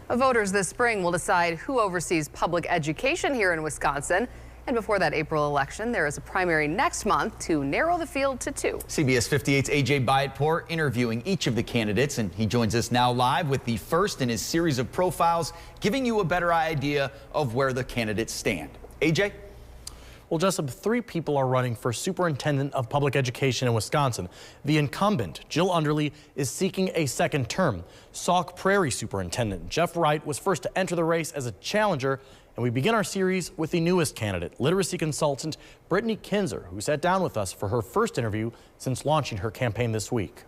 Voters this spring will decide who oversees public education here in Wisconsin. And before that April election, there is a primary next month to narrow the field to 2. CBS 58's AJ Byattpour interviewing each of the candidates, and he joins us now live with the first in his series of profiles, giving you a better idea of where the candidates stand. AJ? Well, Jessup, 3 people are running for superintendent of public education in Wisconsin. The incumbent, Jill Underly, is seeking a second term. Sauk Prairie Superintendent Jeff Wright was first to enter the race as a challenger. And we begin our series with the newest candidate, literacy consultant Brittany Kinser, who sat down with us for her first interview since launching her campaign this week.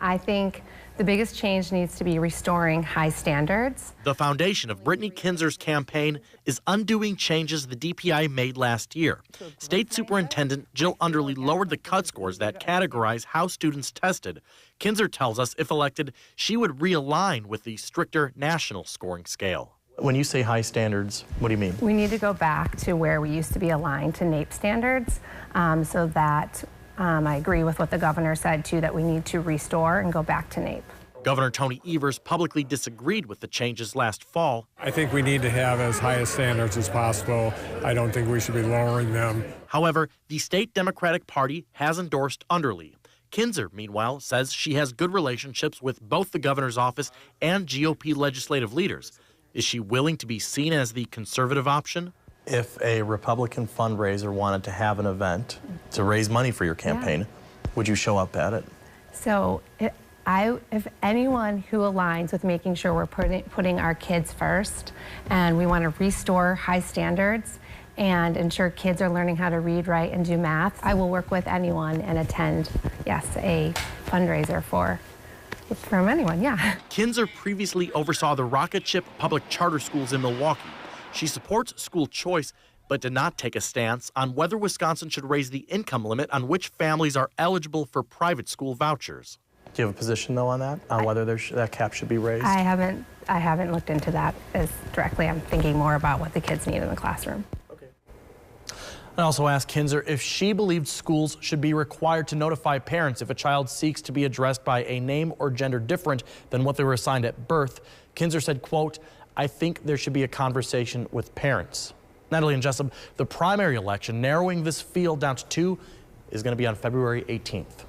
I think the biggest change needs to be restoring high standards. The foundation of Brittany Kinser's campaign is undoing changes the DPI made last year. State Superintendent Jill Underly lowered the cut scores that categorize how students tested. Kinser tells us if elected, she would realign with the stricter national scoring scale. When you say high standards, what do you mean? We need to go back to where we used to be aligned to NAEP standards, so that I agree with what the governor said, too, that we need to restore and go back to NAEP. Governor Tony Evers publicly disagreed with the changes last fall. I think we need to have as high a standards as possible. I don't think we should be lowering them. However, the state Democratic Party has endorsed Underly. Kinser, meanwhile, says she has good relationships with both the governor's office and GOP legislative leaders. Is she willing to be seen as the conservative option? If a Republican fundraiser wanted to have an event to raise money for your campaign, would you show up at it? So if anyone who aligns with making sure we're putting our kids first, and we want to restore high standards and ensure kids are learning how to read, write, and do math, I will work with anyone and attend, yes, a fundraiser from anyone, yeah. Kinser previously oversaw the Rocket Ship public charter schools in Milwaukee. She supports school choice, but did not take a stance on whether Wisconsin should raise the income limit on which families are eligible for private school vouchers. Do you have a position, though, on that, on whether that cap should be raised? I haven't looked into that as directly. I'm thinking more about what the kids need in the classroom. I also asked Kinser if she believed schools should be required to notify parents if a child seeks to be addressed by a name or gender different than what they were assigned at birth. Kinser said, quote, "I think there should be a conversation with parents." Natalie and Jessup, the primary election narrowing this field down to 2 is going to be on February 18th.